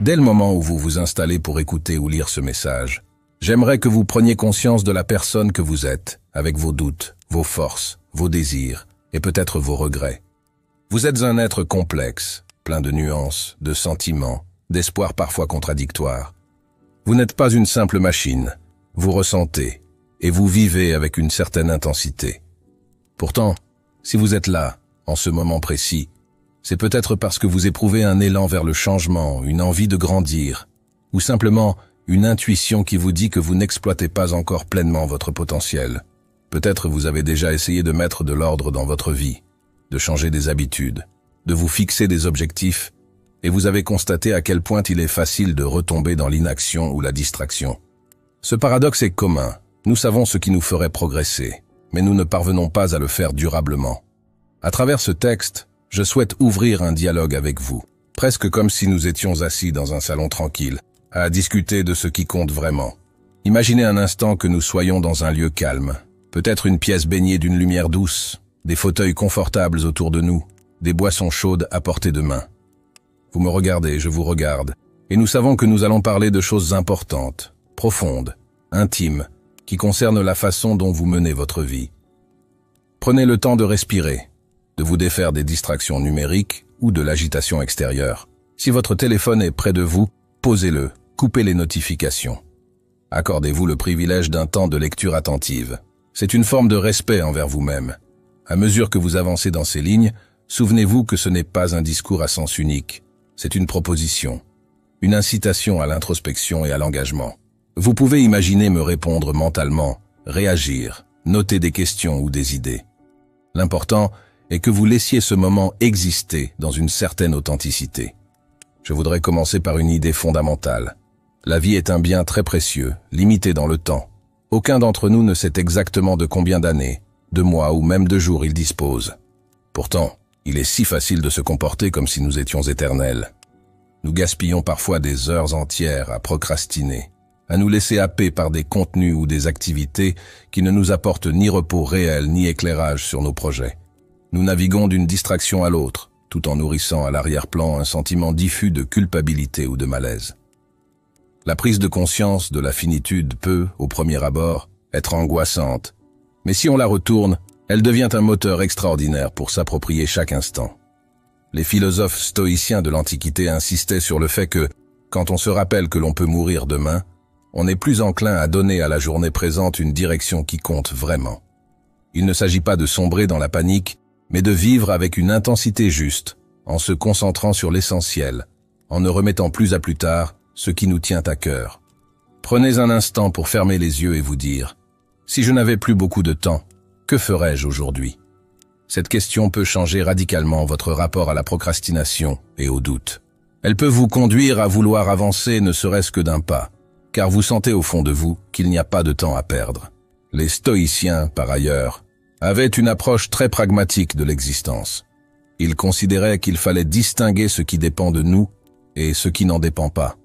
Dès le moment où vous vous installez pour écouter ou lire ce message, j'aimerais que vous preniez conscience de la personne que vous êtes, avec vos doutes, vos forces, vos désirs et peut-être vos regrets. Vous êtes un être complexe, plein de nuances, de sentiments, d'espoirs parfois contradictoires. Vous n'êtes pas une simple machine, vous ressentez et vous vivez avec une certaine intensité. Pourtant, si vous êtes là, en ce moment précis, c'est peut-être parce que vous éprouvez un élan vers le changement, une envie de grandir, ou simplement une intuition qui vous dit que vous n'exploitez pas encore pleinement votre potentiel. Peut-être vous avez déjà essayé de mettre de l'ordre dans votre vie, de changer des habitudes, de vous fixer des objectifs, et vous avez constaté à quel point il est facile de retomber dans l'inaction ou la distraction. Ce paradoxe est commun. Nous savons ce qui nous ferait progresser, mais nous ne parvenons pas à le faire durablement. À travers ce texte, je souhaite ouvrir un dialogue avec vous, presque comme si nous étions assis dans un salon tranquille, à discuter de ce qui compte vraiment. Imaginez un instant que nous soyons dans un lieu calme, peut-être une pièce baignée d'une lumière douce, des fauteuils confortables autour de nous, des boissons chaudes à portée de main. Vous me regardez, je vous regarde, et nous savons que nous allons parler de choses importantes, profondes, intimes, qui concernent la façon dont vous menez votre vie. Prenez le temps de respirer, de vous défaire des distractions numériques ou de l'agitation extérieure. Si votre téléphone est près de vous, posez-le, coupez les notifications. Accordez-vous le privilège d'un temps de lecture attentive. C'est une forme de respect envers vous-même. À mesure que vous avancez dans ces lignes, souvenez-vous que ce n'est pas un discours à sens unique. C'est une proposition, une incitation à l'introspection et à l'engagement. Vous pouvez imaginer me répondre mentalement, réagir, noter des questions ou des idées. L'important est que vous laissiez ce moment exister dans une certaine authenticité. Je voudrais commencer par une idée fondamentale. La vie est un bien très précieux, limité dans le temps. Aucun d'entre nous ne sait exactement de combien d'années, de mois ou même de jours il dispose. Pourtant, il est si facile de se comporter comme si nous étions éternels. Nous gaspillons parfois des heures entières à procrastiner, à nous laisser happer par des contenus ou des activités qui ne nous apportent ni repos réel ni éclairage sur nos projets. Nous naviguons d'une distraction à l'autre, tout en nourrissant à l'arrière-plan un sentiment diffus de culpabilité ou de malaise. La prise de conscience de la finitude peut, au premier abord, être angoissante, mais si on la retourne, elle devient un moteur extraordinaire pour s'approprier chaque instant. Les philosophes stoïciens de l'Antiquité insistaient sur le fait que, quand on se rappelle que l'on peut mourir demain, on est plus enclin à donner à la journée présente une direction qui compte vraiment. Il ne s'agit pas de sombrer dans la panique, mais de vivre avec une intensité juste, en se concentrant sur l'essentiel, en ne remettant plus à plus tard ce qui nous tient à cœur. Prenez un instant pour fermer les yeux et vous dire « Si je n'avais plus beaucoup de temps, que ferais-je aujourd'hui ?» Cette question peut changer radicalement votre rapport à la procrastination et au doute. Elle peut vous conduire à vouloir avancer ne serait-ce que d'un pas, car vous sentez au fond de vous qu'il n'y a pas de temps à perdre. Les stoïciens, par ailleurs, avaient une approche très pragmatique de l'existence. Ils considéraient qu'il fallait distinguer ce qui dépend de nous et ce qui n'en dépend pas.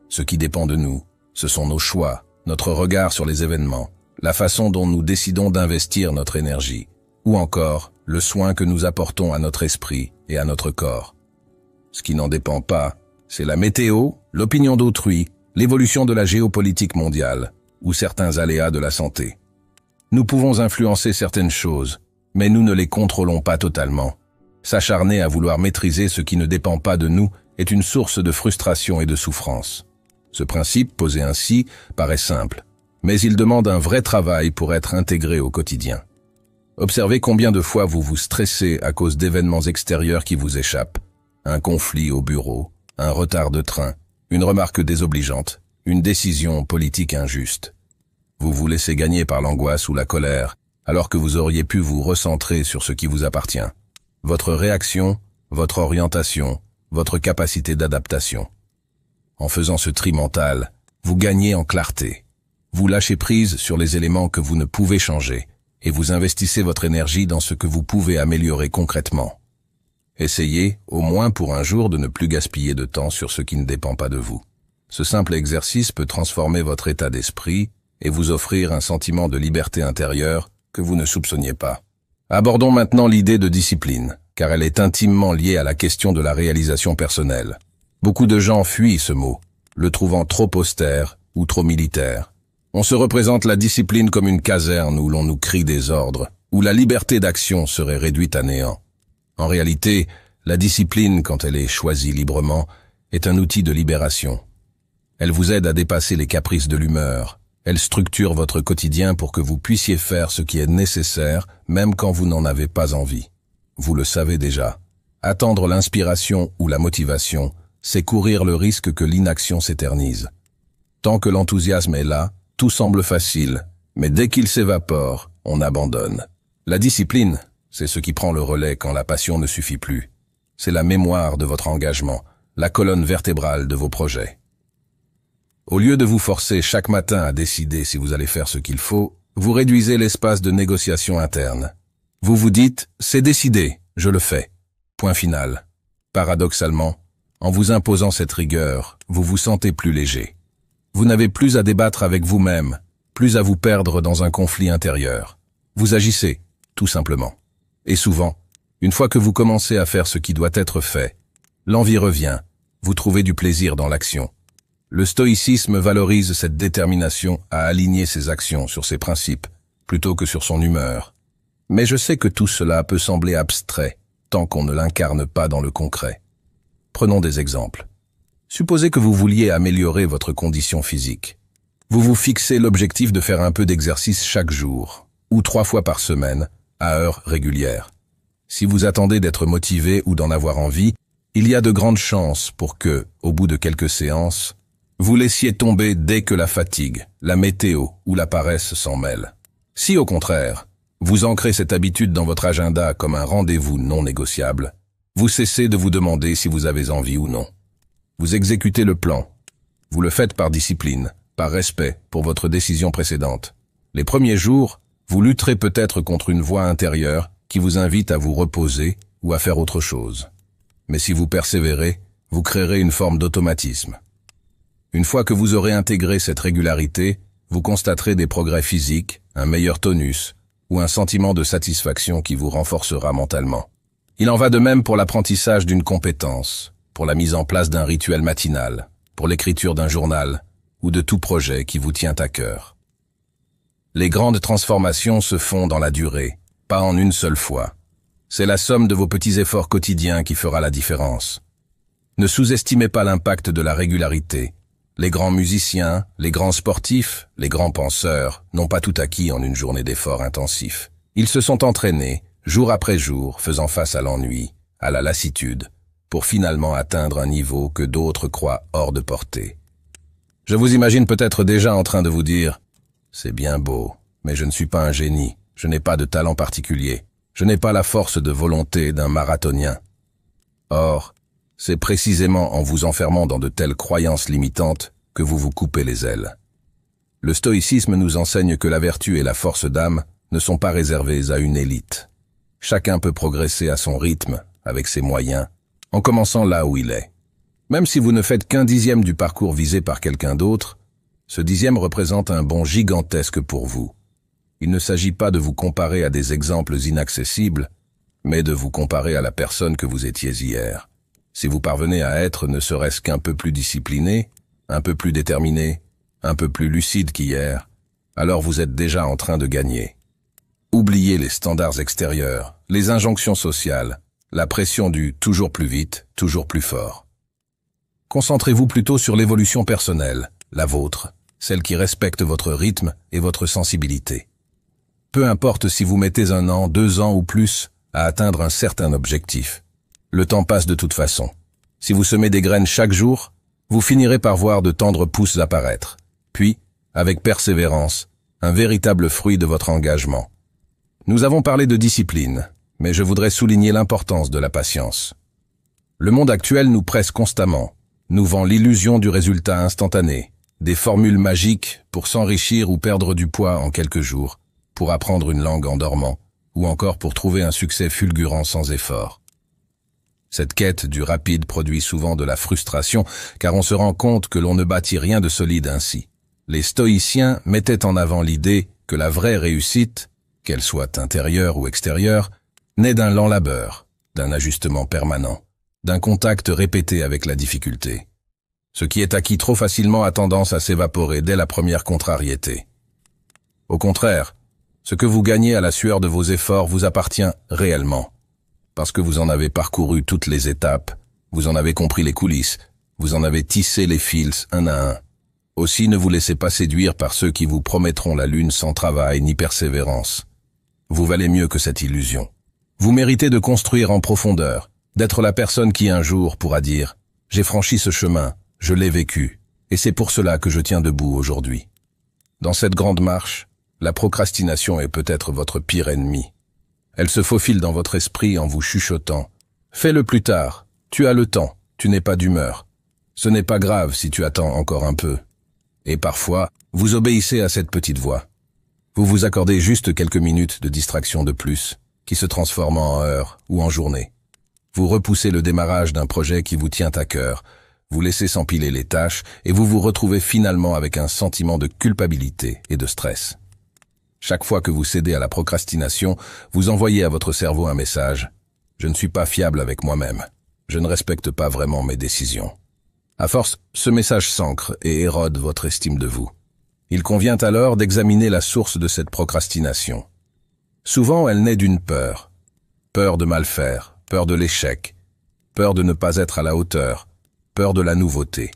Ce qui dépend de nous, ce sont nos choix, notre regard sur les événements, la façon dont nous décidons d'investir notre énergie, ou encore le soin que nous apportons à notre esprit et à notre corps. Ce qui n'en dépend pas, c'est la météo, l'opinion d'autrui, l'évolution de la géopolitique mondiale, ou certains aléas de la santé. Nous pouvons influencer certaines choses, mais nous ne les contrôlons pas totalement. S'acharner à vouloir maîtriser ce qui ne dépend pas de nous est une source de frustration et de souffrance. Ce principe, posé ainsi, paraît simple, mais il demande un vrai travail pour être intégré au quotidien. Observez combien de fois vous vous stressez à cause d'événements extérieurs qui vous échappent. Un conflit au bureau, un retard de train, une remarque désobligeante, une décision politique injuste. Vous vous laissez gagner par l'angoisse ou la colère, alors que vous auriez pu vous recentrer sur ce qui vous appartient. Votre réaction, votre orientation, votre capacité d'adaptation. En faisant ce tri mental, vous gagnez en clarté. Vous lâchez prise sur les éléments que vous ne pouvez changer et vous investissez votre énergie dans ce que vous pouvez améliorer concrètement. Essayez, au moins pour un jour, de ne plus gaspiller de temps sur ce qui ne dépend pas de vous. Ce simple exercice peut transformer votre état d'esprit et vous offrir un sentiment de liberté intérieure que vous ne soupçonniez pas. Abordons maintenant l'idée de discipline, car elle est intimement liée à la question de la réalisation personnelle. Beaucoup de gens fuient ce mot, le trouvant trop austère ou trop militaire. On se représente la discipline comme une caserne où l'on nous crie des ordres, où la liberté d'action serait réduite à néant. En réalité, la discipline, quand elle est choisie librement, est un outil de libération. Elle vous aide à dépasser les caprices de l'humeur. Elle structure votre quotidien pour que vous puissiez faire ce qui est nécessaire, même quand vous n'en avez pas envie. Vous le savez déjà. Attendre l'inspiration ou la motivation, c'est courir le risque que l'inaction s'éternise. Tant que l'enthousiasme est là, tout semble facile, mais dès qu'il s'évapore, on abandonne. La discipline, c'est ce qui prend le relais quand la passion ne suffit plus. C'est la mémoire de votre engagement, la colonne vertébrale de vos projets. Au lieu de vous forcer chaque matin à décider si vous allez faire ce qu'il faut, vous réduisez l'espace de négociation interne. Vous vous dites « c'est décidé, je le fais ». Point final. Paradoxalement, en vous imposant cette rigueur, vous vous sentez plus léger. Vous n'avez plus à débattre avec vous-même, plus à vous perdre dans un conflit intérieur. Vous agissez, tout simplement. Et souvent, une fois que vous commencez à faire ce qui doit être fait, l'envie revient, vous trouvez du plaisir dans l'action. Le stoïcisme valorise cette détermination à aligner ses actions sur ses principes, plutôt que sur son humeur. Mais je sais que tout cela peut sembler abstrait, tant qu'on ne l'incarne pas dans le concret. Prenons des exemples. Supposez que vous vouliez améliorer votre condition physique. Vous vous fixez l'objectif de faire un peu d'exercice chaque jour, ou 3 fois par semaine, à heures régulières. Si vous attendez d'être motivé ou d'en avoir envie, il y a de grandes chances pour que, au bout de quelques séances, vous laissiez tomber dès que la fatigue, la météo ou la paresse s'en mêlent. Si au contraire, vous ancrez cette habitude dans votre agenda comme un rendez-vous non négociable, vous cessez de vous demander si vous avez envie ou non. Vous exécutez le plan. Vous le faites par discipline, par respect pour votre décision précédente. Les premiers jours, vous lutterez peut-être contre une voix intérieure qui vous invite à vous reposer ou à faire autre chose. Mais si vous persévérez, vous créerez une forme d'automatisme. Une fois que vous aurez intégré cette régularité, vous constaterez des progrès physiques, un meilleur tonus ou un sentiment de satisfaction qui vous renforcera mentalement. Il en va de même pour l'apprentissage d'une compétence, pour la mise en place d'un rituel matinal, pour l'écriture d'un journal ou de tout projet qui vous tient à cœur. Les grandes transformations se font dans la durée, pas en une seule fois. C'est la somme de vos petits efforts quotidiens qui fera la différence. Ne sous-estimez pas l'impact de la régularité. Les grands musiciens, les grands sportifs, les grands penseurs n'ont pas tout acquis en une journée d'efforts intensifs. Ils se sont entraînés, jour après jour, faisant face à l'ennui, à la lassitude, pour finalement atteindre un niveau que d'autres croient hors de portée. Je vous imagine peut-être déjà en train de vous dire « C'est bien beau, mais je ne suis pas un génie, je n'ai pas de talent particulier, je n'ai pas la force de volonté d'un marathonien. » Or, c'est précisément en vous enfermant dans de telles croyances limitantes que vous vous coupez les ailes. Le stoïcisme nous enseigne que la vertu et la force d'âme ne sont pas réservées à une élite. Chacun peut progresser à son rythme, avec ses moyens, en commençant là où il est. Même si vous ne faites qu'un dixième du parcours visé par quelqu'un d'autre, ce dixième représente un bond gigantesque pour vous. Il ne s'agit pas de vous comparer à des exemples inaccessibles, mais de vous comparer à la personne que vous étiez hier. Si vous parvenez à être ne serait-ce qu'un peu plus discipliné, un peu plus déterminé, un peu plus lucide qu'hier, alors vous êtes déjà en train de gagner. Oubliez les standards extérieurs, les injonctions sociales, la pression du « toujours plus vite, toujours plus fort ». Concentrez-vous plutôt sur l'évolution personnelle, la vôtre, celle qui respecte votre rythme et votre sensibilité. Peu importe si vous mettez 1 an, 2 ans ou plus à atteindre un certain objectif. Le temps passe de toute façon. Si vous semez des graines chaque jour, vous finirez par voir de tendres pousses apparaître. Puis, avec persévérance, un véritable fruit de votre engagement. Nous avons parlé de discipline, mais je voudrais souligner l'importance de la patience. Le monde actuel nous presse constamment, nous vend l'illusion du résultat instantané, des formules magiques pour s'enrichir ou perdre du poids en quelques jours, pour apprendre une langue en dormant, ou encore pour trouver un succès fulgurant sans effort. Cette quête du rapide produit souvent de la frustration, car on se rend compte que l'on ne bâtit rien de solide ainsi. Les stoïciens mettaient en avant l'idée que la vraie réussite, qu'elle soit intérieure ou extérieure, naît d'un lent labeur, d'un ajustement permanent, d'un contact répété avec la difficulté. Ce qui est acquis trop facilement a tendance à s'évaporer dès la première contrariété. Au contraire, ce que vous gagnez à la sueur de vos efforts vous appartient réellement, parce que vous en avez parcouru toutes les étapes, vous en avez compris les coulisses, vous en avez tissé les fils un à un. Aussi ne vous laissez pas séduire par ceux qui vous promettront la lune sans travail ni persévérance. Vous valez mieux que cette illusion. Vous méritez de construire en profondeur, d'être la personne qui un jour pourra dire « J'ai franchi ce chemin, je l'ai vécu, et c'est pour cela que je tiens debout aujourd'hui ». Dans cette grande marche, la procrastination est peut-être votre pire ennemi. Elle se faufile dans votre esprit en vous chuchotant « Fais-le plus tard, tu as le temps, tu n'es pas d'humeur. Ce n'est pas grave si tu attends encore un peu. » Et parfois, vous obéissez à cette petite voix. Vous vous accordez juste quelques minutes de distraction de plus, qui se transforment en heures ou en journées. Vous repoussez le démarrage d'un projet qui vous tient à cœur, vous laissez s'empiler les tâches et vous vous retrouvez finalement avec un sentiment de culpabilité et de stress. Chaque fois que vous cédez à la procrastination, vous envoyez à votre cerveau un message « Je ne suis pas fiable avec moi-même. Je ne respecte pas vraiment mes décisions. » À force, ce message s'ancre et érode votre estime de vous. Il convient alors d'examiner la source de cette procrastination. Souvent, elle naît d'une peur. Peur de mal faire, peur de l'échec, peur de ne pas être à la hauteur, peur de la nouveauté.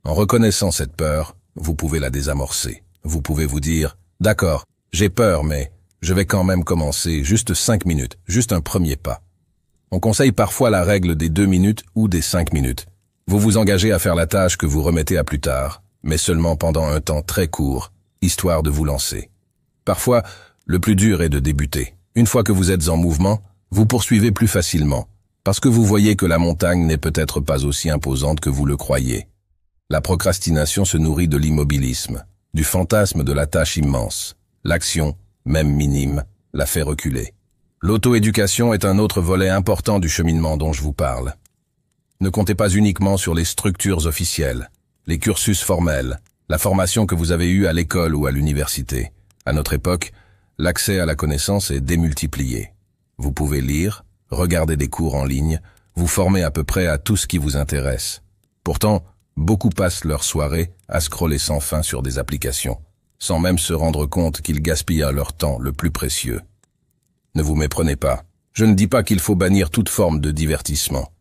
En reconnaissant cette peur, vous pouvez la désamorcer. Vous pouvez vous dire « D'accord, j'ai peur, mais je vais quand même commencer, juste 5 minutes, juste un premier pas. » On conseille parfois la règle des 2 minutes ou des 5 minutes. Vous vous engagez à faire la tâche que vous remettez à plus tard, mais seulement pendant un temps très court, histoire de vous lancer. Parfois, le plus dur est de débuter. Une fois que vous êtes en mouvement, vous poursuivez plus facilement, parce que vous voyez que la montagne n'est peut-être pas aussi imposante que vous le croyez. La procrastination se nourrit de l'immobilisme, du fantasme de la tâche immense. L'action, même minime, la fait reculer. L'auto-éducation est un autre volet important du cheminement dont je vous parle. Ne comptez pas uniquement sur les structures officielles, les cursus formels, la formation que vous avez eue à l'école ou à l'université. À notre époque, l'accès à la connaissance est démultiplié. Vous pouvez lire, regarder des cours en ligne, vous former à peu près à tout ce qui vous intéresse. Pourtant, beaucoup passent leur soirée à scroller sans fin sur des applications, sans même se rendre compte qu'ils gaspillent leur temps le plus précieux. Ne vous méprenez pas. Je ne dis pas qu'il faut bannir toute forme de divertissement.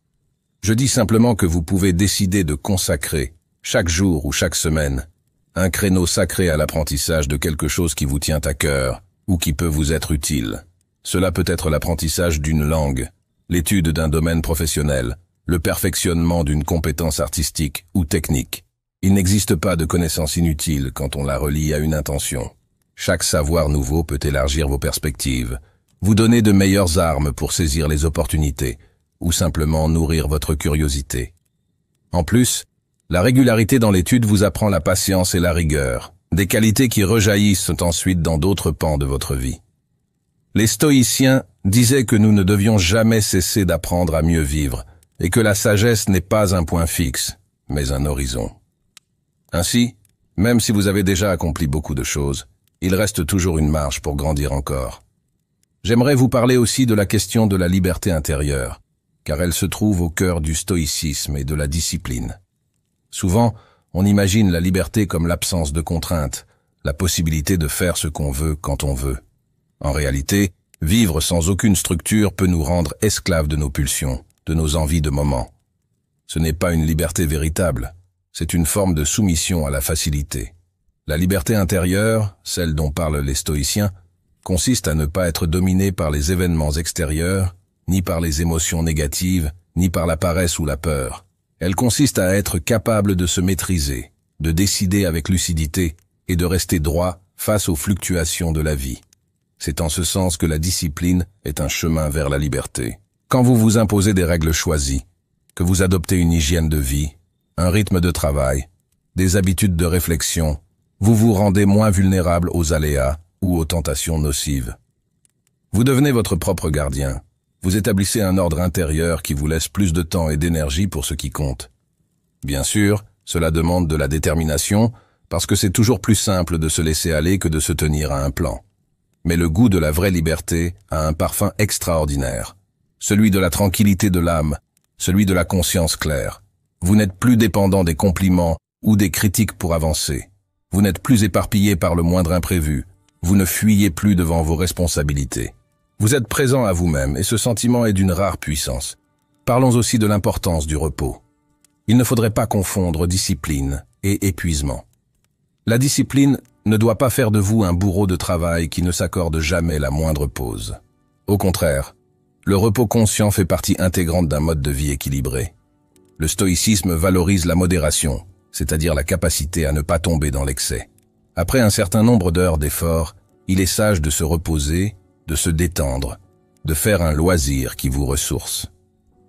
Je dis simplement que vous pouvez décider de consacrer, chaque jour ou chaque semaine, un créneau sacré à l'apprentissage de quelque chose qui vous tient à cœur ou qui peut vous être utile. Cela peut être l'apprentissage d'une langue, l'étude d'un domaine professionnel, le perfectionnement d'une compétence artistique ou technique. Il n'existe pas de connaissance inutile quand on la relie à une intention. Chaque savoir nouveau peut élargir vos perspectives, vous donner de meilleures armes pour saisir les opportunités, ou simplement nourrir votre curiosité. En plus, la régularité dans l'étude vous apprend la patience et la rigueur, des qualités qui rejaillissent ensuite dans d'autres pans de votre vie. Les stoïciens disaient que nous ne devions jamais cesser d'apprendre à mieux vivre, et que la sagesse n'est pas un point fixe, mais un horizon. Ainsi, même si vous avez déjà accompli beaucoup de choses, il reste toujours une marge pour grandir encore. J'aimerais vous parler aussi de la question de la liberté intérieure, car elle se trouve au cœur du stoïcisme et de la discipline. Souvent, on imagine la liberté comme l'absence de contraintes, la possibilité de faire ce qu'on veut quand on veut. En réalité, vivre sans aucune structure peut nous rendre esclaves de nos pulsions, de nos envies de moment. Ce n'est pas une liberté véritable, c'est une forme de soumission à la facilité. La liberté intérieure, celle dont parlent les stoïciens, consiste à ne pas être dominé par les événements extérieurs, ni par les émotions négatives, ni par la paresse ou la peur. Elle consiste à être capable de se maîtriser, de décider avec lucidité et de rester droit face aux fluctuations de la vie. C'est en ce sens que la discipline est un chemin vers la liberté. Quand vous vous imposez des règles choisies, que vous adoptez une hygiène de vie, un rythme de travail, des habitudes de réflexion, vous vous rendez moins vulnérable aux aléas ou aux tentations nocives. Vous devenez votre propre gardien. Vous établissez un ordre intérieur qui vous laisse plus de temps et d'énergie pour ce qui compte. Bien sûr, cela demande de la détermination, parce que c'est toujours plus simple de se laisser aller que de se tenir à un plan. Mais le goût de la vraie liberté a un parfum extraordinaire, celui de la tranquillité de l'âme, celui de la conscience claire. Vous n'êtes plus dépendant des compliments ou des critiques pour avancer. Vous n'êtes plus éparpillé par le moindre imprévu. Vous ne fuyez plus devant vos responsabilités. Vous êtes présent à vous-même et ce sentiment est d'une rare puissance. Parlons aussi de l'importance du repos. Il ne faudrait pas confondre discipline et épuisement. La discipline ne doit pas faire de vous un bourreau de travail qui ne s'accorde jamais la moindre pause. Au contraire, le repos conscient fait partie intégrante d'un mode de vie équilibré. Le stoïcisme valorise la modération, c'est-à-dire la capacité à ne pas tomber dans l'excès. Après un certain nombre d'heures d'effort, il est sage de se reposer, de se détendre, de faire un loisir qui vous ressource.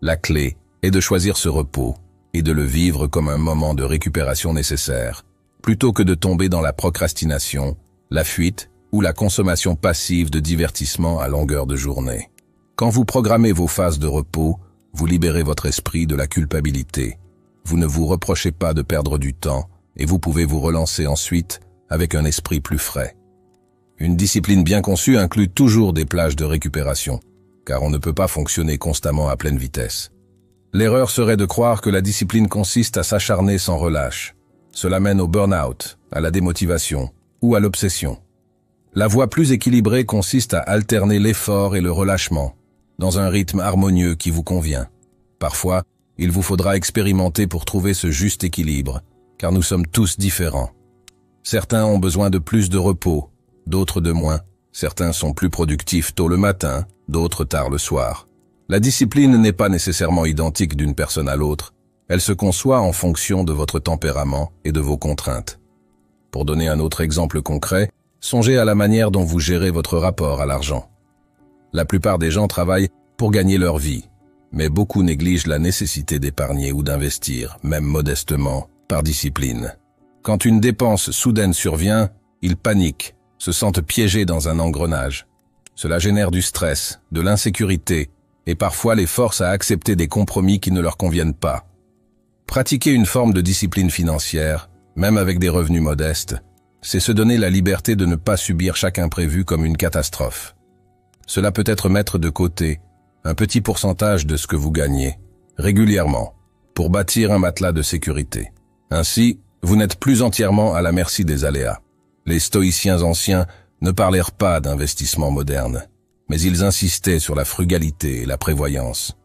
La clé est de choisir ce repos et de le vivre comme un moment de récupération nécessaire, plutôt que de tomber dans la procrastination, la fuite ou la consommation passive de divertissements à longueur de journée. Quand vous programmez vos phases de repos, vous libérez votre esprit de la culpabilité. Vous ne vous reprochez pas de perdre du temps et vous pouvez vous relancer ensuite avec un esprit plus frais. Une discipline bien conçue inclut toujours des plages de récupération, car on ne peut pas fonctionner constamment à pleine vitesse. L'erreur serait de croire que la discipline consiste à s'acharner sans relâche. Cela mène au burn-out, à la démotivation ou à l'obsession. La voie plus équilibrée consiste à alterner l'effort et le relâchement, dans un rythme harmonieux qui vous convient. Parfois, il vous faudra expérimenter pour trouver ce juste équilibre, car nous sommes tous différents. Certains ont besoin de plus de repos, d'autres de moins. Certains sont plus productifs tôt le matin, d'autres tard le soir. La discipline n'est pas nécessairement identique d'une personne à l'autre. Elle se conçoit en fonction de votre tempérament et de vos contraintes. Pour donner un autre exemple concret, songez à la manière dont vous gérez votre rapport à l'argent. La plupart des gens travaillent pour gagner leur vie, mais beaucoup négligent la nécessité d'épargner ou d'investir, même modestement, par discipline. Quand une dépense soudaine survient, ils paniquent, se sentent piégés dans un engrenage. Cela génère du stress, de l'insécurité, et parfois les force à accepter des compromis qui ne leur conviennent pas. Pratiquer une forme de discipline financière, même avec des revenus modestes, c'est se donner la liberté de ne pas subir chaque imprévu comme une catastrophe. Cela peut être mettre de côté un petit pourcentage de ce que vous gagnez, régulièrement, pour bâtir un matelas de sécurité. Ainsi, vous n'êtes plus entièrement à la merci des aléas. Les stoïciens anciens ne parlèrent pas d'investissement moderne, mais ils insistaient sur la frugalité et la prévoyance.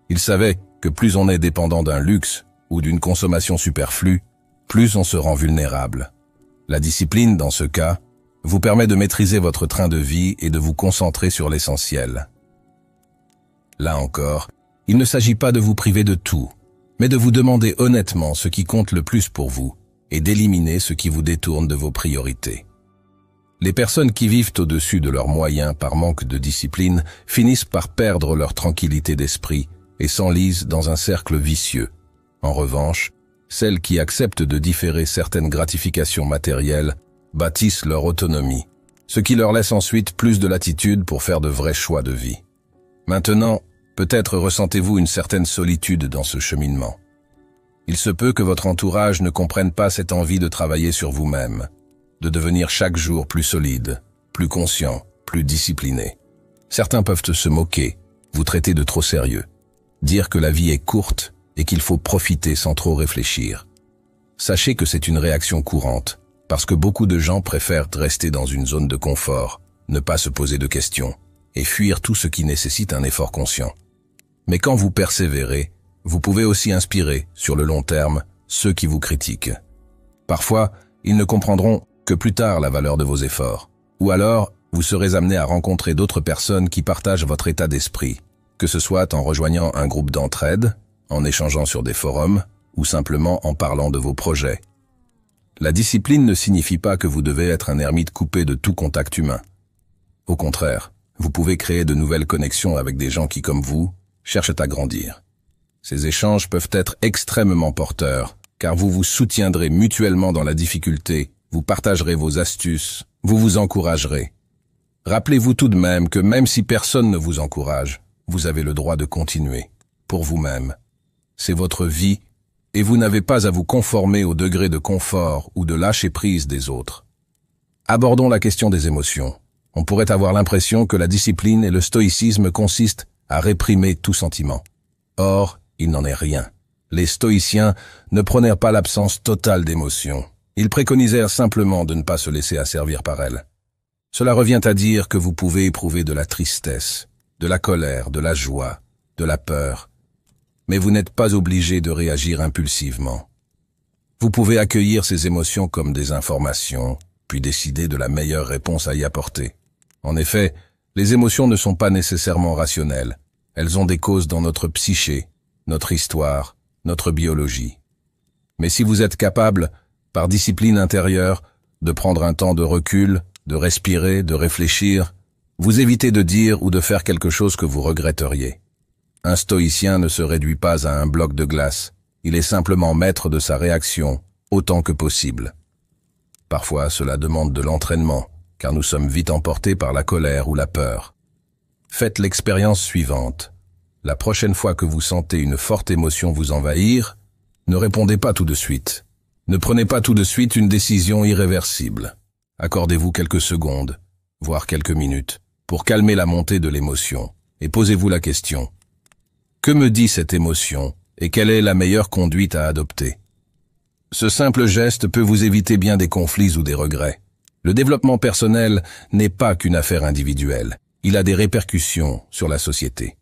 Ils savaient que plus on est dépendant d'un luxe ou d'une consommation superflue, plus on se rend vulnérable. La discipline, dans ce cas, vous permet de maîtriser votre train de vie et de vous concentrer sur l'essentiel. Là encore, il ne s'agit pas de vous priver de tout, mais de vous demander honnêtement ce qui compte le plus pour vous et d'éliminer ce qui vous détourne de vos priorités. Les personnes qui vivent au-dessus de leurs moyens par manque de discipline finissent par perdre leur tranquillité d'esprit et s'enlisent dans un cercle vicieux. En revanche, celles qui acceptent de différer certaines gratifications matérielles bâtissent leur autonomie, ce qui leur laisse ensuite plus de latitude pour faire de vrais choix de vie. Maintenant, peut-être ressentez-vous une certaine solitude dans ce cheminement. Il se peut que votre entourage ne comprenne pas cette envie de travailler sur vous-même, de devenir chaque jour plus solide, plus conscient, plus discipliné. Certains peuvent se moquer, vous traiter de trop sérieux, dire que la vie est courte et qu'il faut profiter sans trop réfléchir. Sachez que c'est une réaction courante, parce que beaucoup de gens préfèrent rester dans une zone de confort, ne pas se poser de questions, et fuir tout ce qui nécessite un effort conscient. Mais quand vous persévérez, vous pouvez aussi inspirer, sur le long terme, ceux qui vous critiquent. Parfois, ils ne comprendront que plus tard la valeur de vos efforts. Ou alors, vous serez amené à rencontrer d'autres personnes qui partagent votre état d'esprit, que ce soit en rejoignant un groupe d'entraide, en échangeant sur des forums, ou simplement en parlant de vos projets. La discipline ne signifie pas que vous devez être un ermite coupé de tout contact humain. Au contraire, vous pouvez créer de nouvelles connexions avec des gens qui, comme vous, cherchent à grandir. Ces échanges peuvent être extrêmement porteurs, car vous vous soutiendrez mutuellement dans la difficulté, vous partagerez vos astuces, vous vous encouragerez. Rappelez-vous tout de même que même si personne ne vous encourage, vous avez le droit de continuer, pour vous-même. C'est votre vie, et vous n'avez pas à vous conformer au degré de confort ou de lâcher-prise des autres. Abordons la question des émotions. On pourrait avoir l'impression que la discipline et le stoïcisme consistent à réprimer tout sentiment. Or, Il n'en est rien. Les stoïciens ne prônèrent pas l'absence totale d'émotions. Ils préconisèrent simplement de ne pas se laisser asservir par elles. Cela revient à dire que vous pouvez éprouver de la tristesse, de la colère, de la joie, de la peur, mais vous n'êtes pas obligé de réagir impulsivement. Vous pouvez accueillir ces émotions comme des informations, puis décider de la meilleure réponse à y apporter. En effet, les émotions ne sont pas nécessairement rationnelles. Elles ont des causes dans notre psyché, notre histoire, notre biologie. Mais si vous êtes capable, par discipline intérieure, de prendre un temps de recul, de respirer, de réfléchir, vous évitez de dire ou de faire quelque chose que vous regretteriez. Un stoïcien ne se réduit pas à un bloc de glace, il est simplement maître de sa réaction, autant que possible. Parfois, cela demande de l'entraînement, car nous sommes vite emportés par la colère ou la peur. Faites l'expérience suivante. La prochaine fois que vous sentez une forte émotion vous envahir, ne répondez pas tout de suite. Ne prenez pas tout de suite une décision irréversible. Accordez-vous quelques secondes, voire quelques minutes, pour calmer la montée de l'émotion, et posez-vous la question. Que me dit cette émotion, et quelle est la meilleure conduite à adopter? Ce simple geste peut vous éviter bien des conflits ou des regrets. Le développement personnel n'est pas qu'une affaire individuelle, il a des répercussions sur la société.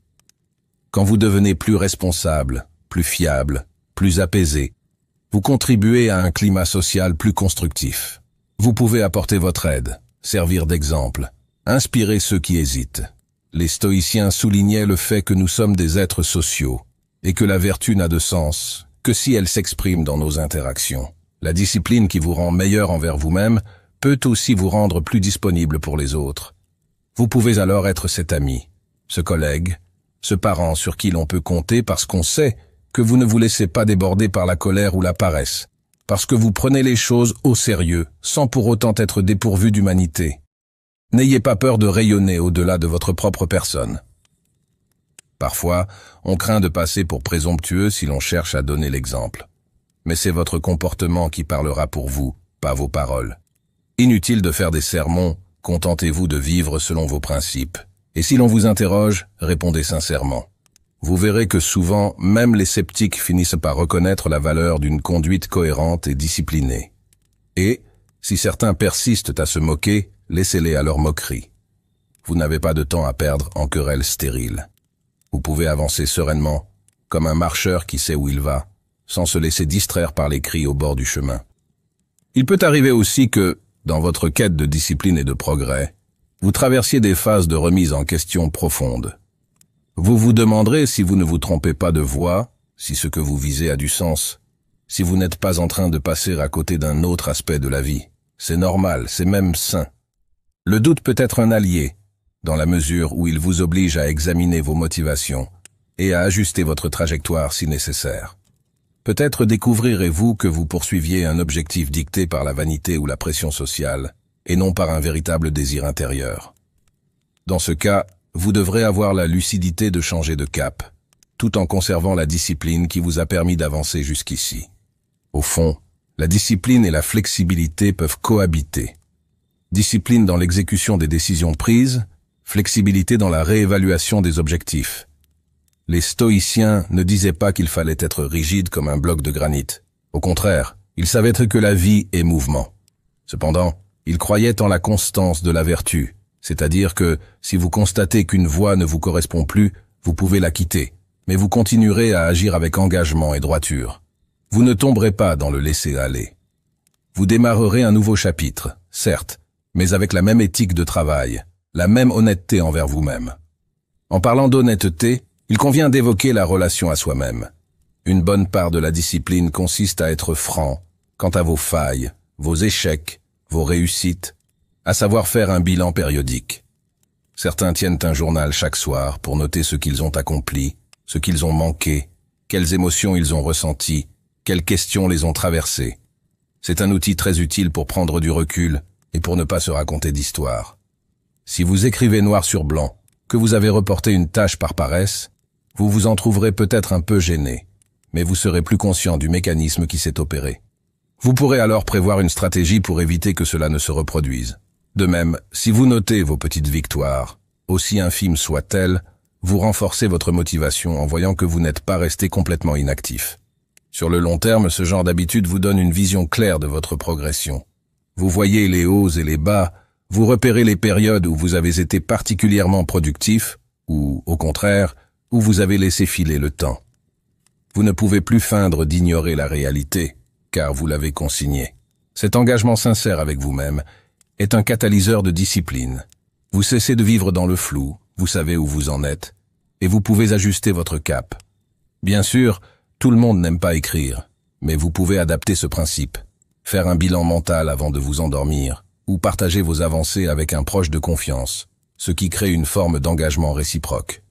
Quand vous devenez plus responsable, plus fiable, plus apaisé, vous contribuez à un climat social plus constructif. Vous pouvez apporter votre aide, servir d'exemple, inspirer ceux qui hésitent. Les stoïciens soulignaient le fait que nous sommes des êtres sociaux et que la vertu n'a de sens que si elle s'exprime dans nos interactions. La discipline qui vous rend meilleur envers vous-même peut aussi vous rendre plus disponible pour les autres. Vous pouvez alors être cet ami, ce collègue, ce parent sur qui l'on peut compter parce qu'on sait que vous ne vous laissez pas déborder par la colère ou la paresse, parce que vous prenez les choses au sérieux, sans pour autant être dépourvu d'humanité. N'ayez pas peur de rayonner au-delà de votre propre personne. Parfois, on craint de passer pour présomptueux si l'on cherche à donner l'exemple. Mais c'est votre comportement qui parlera pour vous, pas vos paroles. Inutile de faire des sermons, contentez-vous de vivre selon vos principes. Et si l'on vous interroge, répondez sincèrement. Vous verrez que souvent, même les sceptiques finissent par reconnaître la valeur d'une conduite cohérente et disciplinée. Et, si certains persistent à se moquer, laissez-les à leur moquerie. Vous n'avez pas de temps à perdre en querelles stériles. Vous pouvez avancer sereinement, comme un marcheur qui sait où il va, sans se laisser distraire par les cris au bord du chemin. Il peut arriver aussi que, dans votre quête de discipline et de progrès, vous traversiez des phases de remise en question profonde. Vous vous demanderez si vous ne vous trompez pas de voie, si ce que vous visez a du sens, si vous n'êtes pas en train de passer à côté d'un autre aspect de la vie. C'est normal, c'est même sain. Le doute peut être un allié, dans la mesure où il vous oblige à examiner vos motivations et à ajuster votre trajectoire si nécessaire. Peut-être découvrirez-vous que vous poursuiviez un objectif dicté par la vanité ou la pression sociale, et non par un véritable désir intérieur. Dans ce cas, vous devrez avoir la lucidité de changer de cap, tout en conservant la discipline qui vous a permis d'avancer jusqu'ici. Au fond, la discipline et la flexibilité peuvent cohabiter. Discipline dans l'exécution des décisions prises, flexibilité dans la réévaluation des objectifs. Les stoïciens ne disaient pas qu'il fallait être rigide comme un bloc de granit. Au contraire, ils savaient que la vie est mouvement. Cependant, ils croyaient en la constance de la vertu, c'est-à-dire que, si vous constatez qu'une voie ne vous correspond plus, vous pouvez la quitter, mais vous continuerez à agir avec engagement et droiture. Vous ne tomberez pas dans le laisser-aller. Vous démarrerez un nouveau chapitre, certes, mais avec la même éthique de travail, la même honnêteté envers vous-même. En parlant d'honnêteté, il convient d'évoquer la relation à soi-même. Une bonne part de la discipline consiste à être franc quant à vos failles, vos échecs, vos réussites, à savoir faire un bilan périodique. Certains tiennent un journal chaque soir pour noter ce qu'ils ont accompli, ce qu'ils ont manqué, quelles émotions ils ont ressenties, quelles questions les ont traversées. C'est un outil très utile pour prendre du recul et pour ne pas se raconter d'histoire. Si vous écrivez noir sur blanc que vous avez reporté une tâche par paresse, vous vous en trouverez peut-être un peu gêné, mais vous serez plus conscient du mécanisme qui s'est opéré. Vous pourrez alors prévoir une stratégie pour éviter que cela ne se reproduise. De même, si vous notez vos petites victoires, aussi infimes soient-elles, vous renforcez votre motivation en voyant que vous n'êtes pas resté complètement inactif. Sur le long terme, ce genre d'habitude vous donne une vision claire de votre progression. Vous voyez les hauts et les bas, vous repérez les périodes où vous avez été particulièrement productif, ou, au contraire, où vous avez laissé filer le temps. Vous ne pouvez plus feindre d'ignorer la réalité, car vous l'avez consignée. Cet engagement sincère avec vous-même est un catalyseur de discipline. Vous cessez de vivre dans le flou, vous savez où vous en êtes, et vous pouvez ajuster votre cap. Bien sûr, tout le monde n'aime pas écrire, mais vous pouvez adapter ce principe, faire un bilan mental avant de vous endormir, ou partager vos avancées avec un proche de confiance, ce qui crée une forme d'engagement réciproque.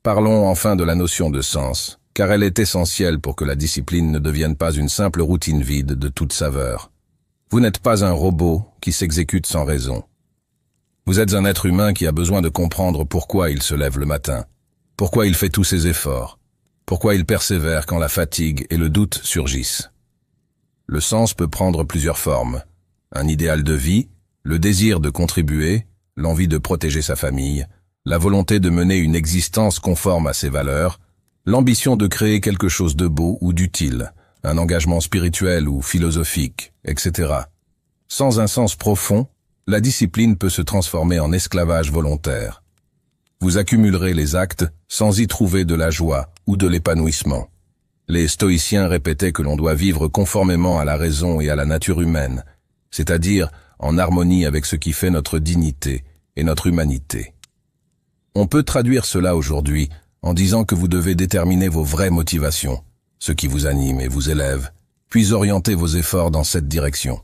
Parlons enfin de la notion de sens, car elle est essentielle pour que la discipline ne devienne pas une simple routine vide de toute saveur. Vous n'êtes pas un robot qui s'exécute sans raison. Vous êtes un être humain qui a besoin de comprendre pourquoi il se lève le matin, pourquoi il fait tous ses efforts, pourquoi il persévère quand la fatigue et le doute surgissent. Le sens peut prendre plusieurs formes. Un idéal de vie, le désir de contribuer, l'envie de protéger sa famille, la volonté de mener une existence conforme à ses valeurs, l'ambition de créer quelque chose de beau ou d'utile, un engagement spirituel ou philosophique, etc. Sans un sens profond, la discipline peut se transformer en esclavage volontaire. Vous accumulerez les actes sans y trouver de la joie ou de l'épanouissement. Les stoïciens répétaient que l'on doit vivre conformément à la raison et à la nature humaine, c'est-à-dire en harmonie avec ce qui fait notre dignité et notre humanité. On peut traduire cela aujourd'hui en disant que vous devez déterminer vos vraies motivations, ce qui vous anime et vous élève, puis orienter vos efforts dans cette direction.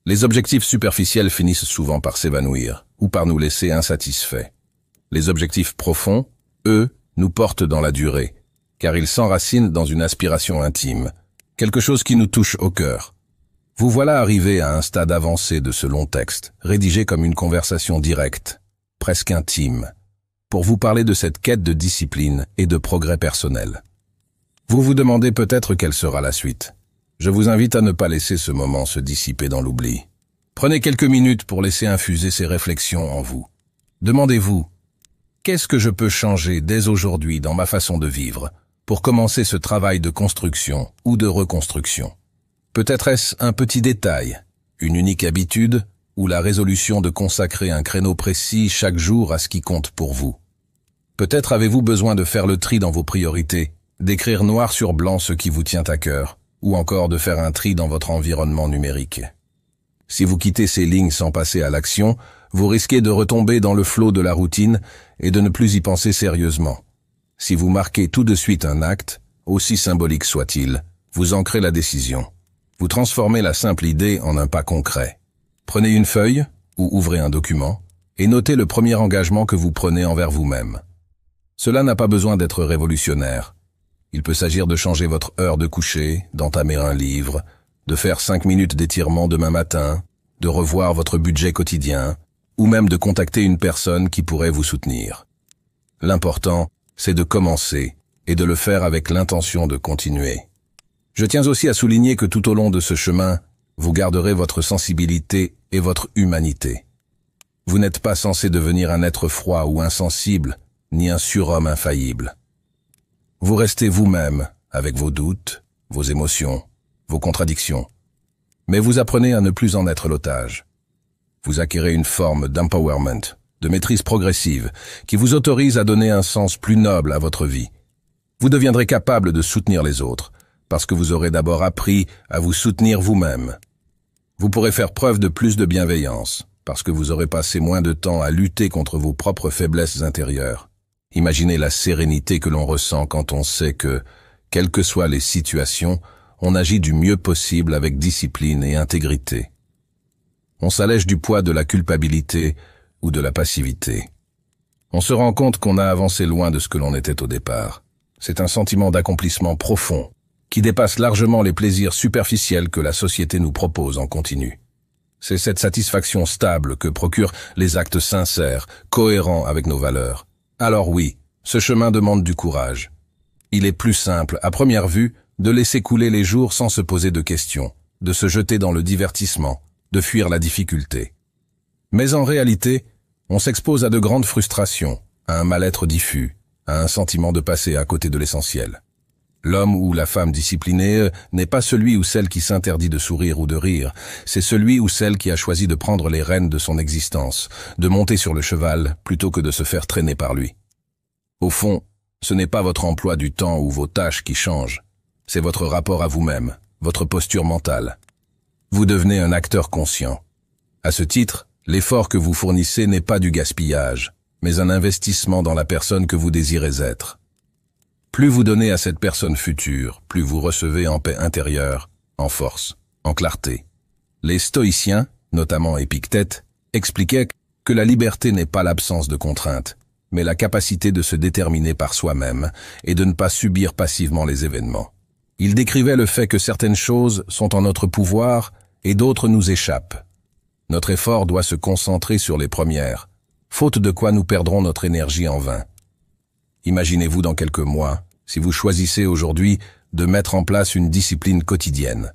Les objectifs superficiels finissent souvent par s'évanouir ou par nous laisser insatisfaits. Les objectifs profonds, eux, nous portent dans la durée, car ils s'enracinent dans une aspiration intime, quelque chose qui nous touche au cœur. Vous voilà arrivé à un stade avancé de ce long texte, rédigé comme une conversation directe, presque intime, pour vous parler de cette quête de discipline et de progrès personnel. Vous vous demandez peut-être quelle sera la suite. Je vous invite à ne pas laisser ce moment se dissiper dans l'oubli. Prenez quelques minutes pour laisser infuser ces réflexions en vous. Demandez-vous, qu'est-ce que je peux changer dès aujourd'hui dans ma façon de vivre pour commencer ce travail de construction ou de reconstruction? Peut-être est-ce un petit détail, une unique habitude ou la résolution de consacrer un créneau précis chaque jour à ce qui compte pour vous. Peut-être avez-vous besoin de faire le tri dans vos priorités, d'écrire noir sur blanc ce qui vous tient à cœur, ou encore de faire un tri dans votre environnement numérique. Si vous quittez ces lignes sans passer à l'action, vous risquez de retomber dans le flot de la routine et de ne plus y penser sérieusement. Si vous marquez tout de suite un acte, aussi symbolique soit-il, vous ancrez la décision. Vous transformez la simple idée en un pas concret. Prenez une feuille, ou ouvrez un document, et notez le premier engagement que vous prenez envers vous-même. Cela n'a pas besoin d'être révolutionnaire. Il peut s'agir de changer votre heure de coucher, d'entamer un livre, de faire 5 minutes d'étirement demain matin, de revoir votre budget quotidien, ou même de contacter une personne qui pourrait vous soutenir. L'important, c'est de commencer et de le faire avec l'intention de continuer. Je tiens aussi à souligner que tout au long de ce chemin, vous garderez votre sensibilité et votre humanité. Vous n'êtes pas censé devenir un être froid ou insensible, ni un surhomme infaillible. Vous restez vous-même, avec vos doutes, vos émotions, vos contradictions. Mais vous apprenez à ne plus en être l'otage. Vous acquérez une forme d'empowerment, de maîtrise progressive, qui vous autorise à donner un sens plus noble à votre vie. Vous deviendrez capable de soutenir les autres, parce que vous aurez d'abord appris à vous soutenir vous-même. Vous pourrez faire preuve de plus de bienveillance, parce que vous aurez passé moins de temps à lutter contre vos propres faiblesses intérieures. Imaginez la sérénité que l'on ressent quand on sait que, quelles que soient les situations, on agit du mieux possible avec discipline et intégrité. On s'allège du poids de la culpabilité ou de la passivité. On se rend compte qu'on a avancé loin de ce que l'on était au départ. C'est un sentiment d'accomplissement profond, qui dépasse largement les plaisirs superficiels que la société nous propose en continu. C'est cette satisfaction stable que procurent les actes sincères, cohérents avec nos valeurs. Alors oui, ce chemin demande du courage. Il est plus simple, à première vue, de laisser couler les jours sans se poser de questions, de se jeter dans le divertissement, de fuir la difficulté. Mais en réalité, on s'expose à de grandes frustrations, à un mal-être diffus, à un sentiment de passer à côté de l'essentiel. L'homme ou la femme disciplinée n'est pas celui ou celle qui s'interdit de sourire ou de rire, c'est celui ou celle qui a choisi de prendre les rênes de son existence, de monter sur le cheval plutôt que de se faire traîner par lui. Au fond, ce n'est pas votre emploi du temps ou vos tâches qui changent, c'est votre rapport à vous-même, votre posture mentale. Vous devenez un acteur conscient. À ce titre, l'effort que vous fournissez n'est pas du gaspillage, mais un investissement dans la personne que vous désirez être. Plus vous donnez à cette personne future, plus vous recevez en paix intérieure, en force, en clarté. Les stoïciens, notamment Épictète, expliquaient que la liberté n'est pas l'absence de contraintes, mais la capacité de se déterminer par soi-même et de ne pas subir passivement les événements. Il décrivait le fait que certaines choses sont en notre pouvoir et d'autres nous échappent. Notre effort doit se concentrer sur les premières, faute de quoi nous perdrons notre énergie en vain. Imaginez-vous dans quelques mois, si vous choisissez aujourd'hui de mettre en place une discipline quotidienne.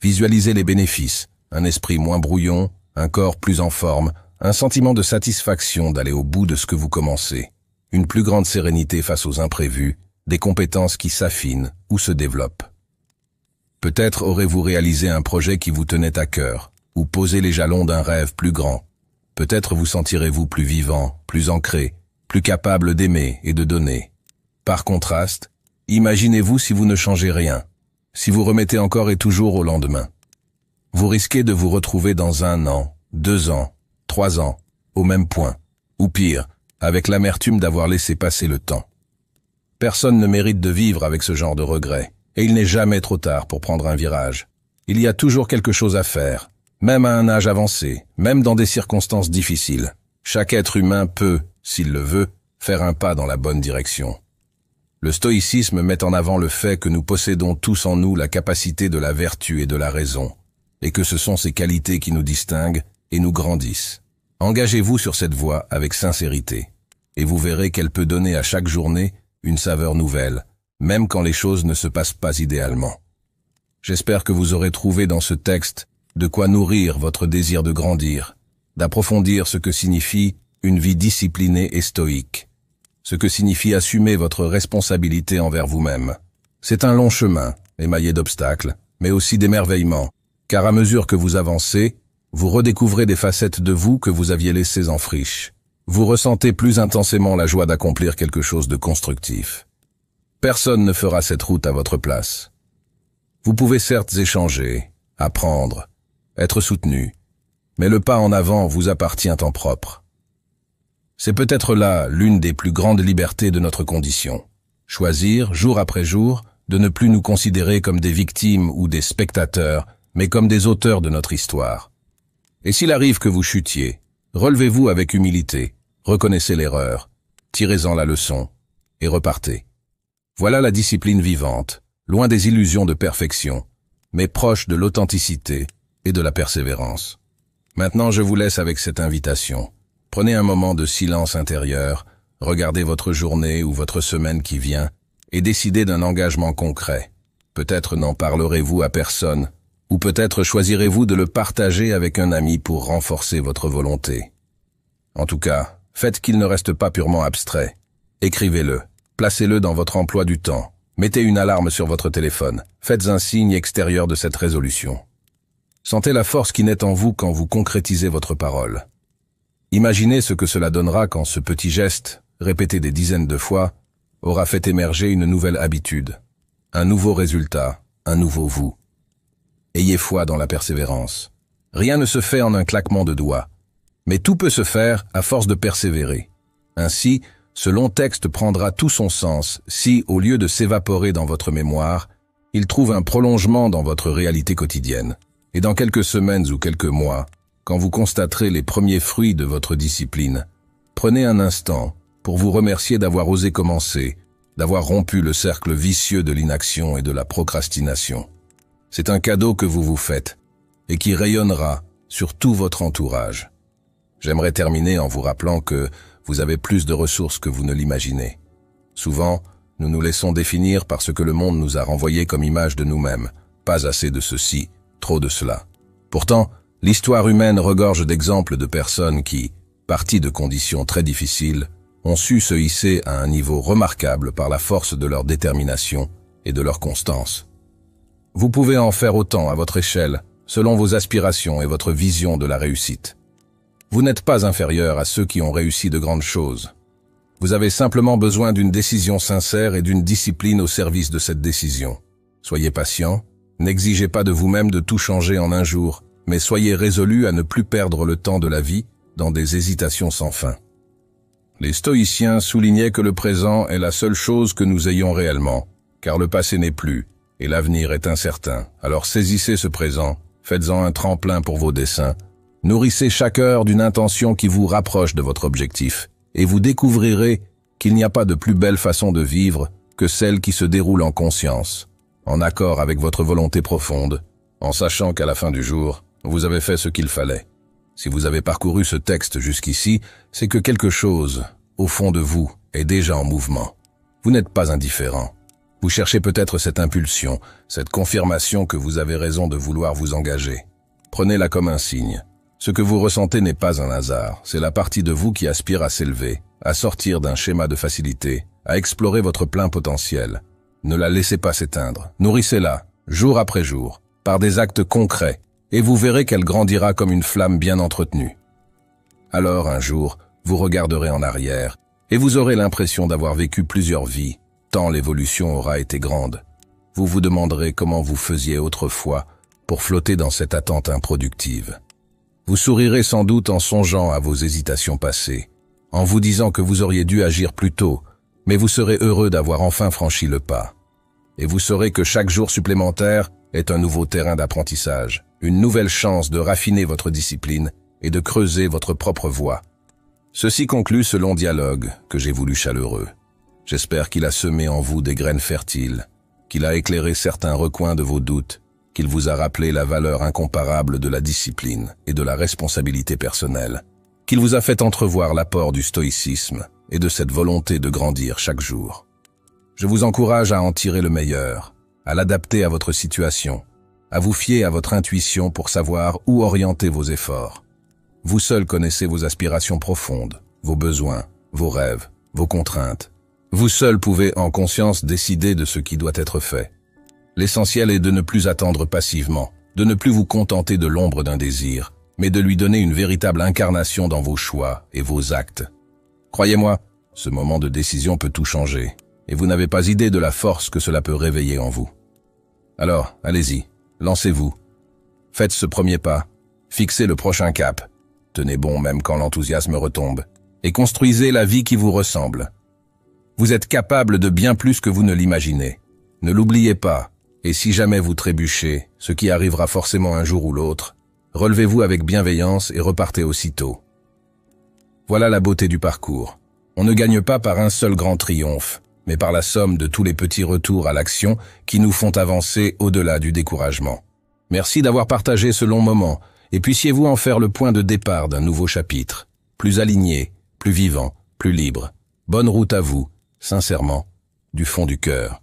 Visualisez les bénéfices, un esprit moins brouillon, un corps plus en forme, un sentiment de satisfaction d'aller au bout de ce que vous commencez, une plus grande sérénité face aux imprévus, des compétences qui s'affinent ou se développent. Peut-être aurez-vous réalisé un projet qui vous tenait à cœur, ou posé les jalons d'un rêve plus grand. Peut-être vous sentirez-vous plus vivant, plus ancré, plus capable d'aimer et de donner. Par contraste, imaginez-vous si vous ne changez rien, si vous remettez encore et toujours au lendemain. Vous risquez de vous retrouver dans 1 an, 2 ans, 3 ans, au même point, ou pire, avec l'amertume d'avoir laissé passer le temps. Personne ne mérite de vivre avec ce genre de regrets, et il n'est jamais trop tard pour prendre un virage. Il y a toujours quelque chose à faire, même à un âge avancé, même dans des circonstances difficiles. Chaque être humain peut, s'il le veut, faire un pas dans la bonne direction. Le stoïcisme met en avant le fait que nous possédons tous en nous la capacité de la vertu et de la raison, et que ce sont ces qualités qui nous distinguent et nous grandissent. Engagez-vous sur cette voie avec sincérité, et vous verrez qu'elle peut donner à chaque journée une saveur nouvelle, même quand les choses ne se passent pas idéalement. J'espère que vous aurez trouvé dans ce texte de quoi nourrir votre désir de grandir, d'approfondir ce que signifie une vie disciplinée et stoïque, ce que signifie assumer votre responsabilité envers vous-même. C'est un long chemin, émaillé d'obstacles, mais aussi d'émerveillements, car à mesure que vous avancez, vous redécouvrez des facettes de vous que vous aviez laissées en friche. Vous ressentez plus intensément la joie d'accomplir quelque chose de constructif. Personne ne fera cette route à votre place. Vous pouvez certes échanger, apprendre, être soutenu, mais le pas en avant vous appartient en propre. C'est peut-être là l'une des plus grandes libertés de notre condition. Choisir, jour après jour, de ne plus nous considérer comme des victimes ou des spectateurs, mais comme des auteurs de notre histoire. Et s'il arrive que vous chutiez, relevez-vous avec humilité, reconnaissez l'erreur, tirez-en la leçon, et repartez. Voilà la discipline vivante, loin des illusions de perfection, mais proche de l'authenticité et de la persévérance. Maintenant, je vous laisse avec cette invitation. Prenez un moment de silence intérieur, regardez votre journée ou votre semaine qui vient et décidez d'un engagement concret. Peut-être n'en parlerez-vous à personne, ou peut-être choisirez-vous de le partager avec un ami pour renforcer votre volonté. En tout cas, faites qu'il ne reste pas purement abstrait. Écrivez-le, placez-le dans votre emploi du temps, mettez une alarme sur votre téléphone, faites un signe extérieur de cette résolution. Sentez la force qui naît en vous quand vous concrétisez votre parole. Imaginez ce que cela donnera quand ce petit geste, répété des dizaines de fois, aura fait émerger une nouvelle habitude, un nouveau résultat, un nouveau vous. Ayez foi dans la persévérance. Rien ne se fait en un claquement de doigts, mais tout peut se faire à force de persévérer. Ainsi, ce long texte prendra tout son sens si, au lieu de s'évaporer dans votre mémoire, il trouve un prolongement dans votre réalité quotidienne. Et dans quelques semaines ou quelques mois, quand vous constaterez les premiers fruits de votre discipline, prenez un instant pour vous remercier d'avoir osé commencer, d'avoir rompu le cercle vicieux de l'inaction et de la procrastination. C'est un cadeau que vous vous faites et qui rayonnera sur tout votre entourage. J'aimerais terminer en vous rappelant que vous avez plus de ressources que vous ne l'imaginez. Souvent, nous nous laissons définir par ce que le monde nous a renvoyé comme image de nous-mêmes. Pas assez de ceci, trop de cela. Pourtant, l'histoire humaine regorge d'exemples de personnes qui, parties de conditions très difficiles, ont su se hisser à un niveau remarquable par la force de leur détermination et de leur constance. Vous pouvez en faire autant à votre échelle, selon vos aspirations et votre vision de la réussite. Vous n'êtes pas inférieur à ceux qui ont réussi de grandes choses. Vous avez simplement besoin d'une décision sincère et d'une discipline au service de cette décision. Soyez patient, n'exigez pas de vous-même de tout changer en un jour, mais soyez résolu à ne plus perdre le temps de la vie dans des hésitations sans fin. Les stoïciens soulignaient que le présent est la seule chose que nous ayons réellement, car le passé n'est plus, et l'avenir est incertain. Alors saisissez ce présent, faites-en un tremplin pour vos desseins, nourrissez chaque heure d'une intention qui vous rapproche de votre objectif, et vous découvrirez qu'il n'y a pas de plus belle façon de vivre que celle qui se déroule en conscience, en accord avec votre volonté profonde, en sachant qu'à la fin du jour, vous avez fait ce qu'il fallait. Si vous avez parcouru ce texte jusqu'ici, c'est que quelque chose, au fond de vous, est déjà en mouvement. Vous n'êtes pas indifférent. Vous cherchez peut-être cette impulsion, cette confirmation que vous avez raison de vouloir vous engager. Prenez-la comme un signe. Ce que vous ressentez n'est pas un hasard, c'est la partie de vous qui aspire à s'élever, à sortir d'un schéma de facilité, à explorer votre plein potentiel. Ne la laissez pas s'éteindre, nourrissez-la, jour après jour, par des actes concrets, et vous verrez qu'elle grandira comme une flamme bien entretenue. Alors, un jour, vous regarderez en arrière, et vous aurez l'impression d'avoir vécu plusieurs vies, tant l'évolution aura été grande. Vous vous demanderez comment vous faisiez autrefois pour flotter dans cette attente improductive. Vous sourirez sans doute en songeant à vos hésitations passées, en vous disant que vous auriez dû agir plus tôt, mais vous serez heureux d'avoir enfin franchi le pas. Et vous saurez que chaque jour supplémentaire est un nouveau terrain d'apprentissage, une nouvelle chance de raffiner votre discipline et de creuser votre propre voie. Ceci conclut ce long dialogue que j'ai voulu chaleureux. J'espère qu'il a semé en vous des graines fertiles, qu'il a éclairé certains recoins de vos doutes, qu'il vous a rappelé la valeur incomparable de la discipline et de la responsabilité personnelle, qu'il vous a fait entrevoir l'apport du stoïcisme et de cette volonté de grandir chaque jour. Je vous encourage à en tirer le meilleur, à l'adapter à votre situation, à vous fier à votre intuition pour savoir où orienter vos efforts. Vous seul connaissez vos aspirations profondes, vos besoins, vos rêves, vos contraintes. Vous seul pouvez en conscience décider de ce qui doit être fait. L'essentiel est de ne plus attendre passivement, de ne plus vous contenter de l'ombre d'un désir, mais de lui donner une véritable incarnation dans vos choix et vos actes. Croyez-moi, ce moment de décision peut tout changer, et vous n'avez pas idée de la force que cela peut réveiller en vous. Alors, allez-y, lancez-vous. Faites ce premier pas, fixez le prochain cap, tenez bon même quand l'enthousiasme retombe, et construisez la vie qui vous ressemble. Vous êtes capable de bien plus que vous ne l'imaginez. Ne l'oubliez pas, et si jamais vous trébuchez, ce qui arrivera forcément un jour ou l'autre, relevez-vous avec bienveillance et repartez aussitôt. Voilà la beauté du parcours. On ne gagne pas par un seul grand triomphe, mais par la somme de tous les petits retours à l'action qui nous font avancer au-delà du découragement. Merci d'avoir partagé ce long moment, et puissiez-vous en faire le point de départ d'un nouveau chapitre, plus aligné, plus vivant, plus libre. Bonne route à vous, sincèrement, du fond du cœur.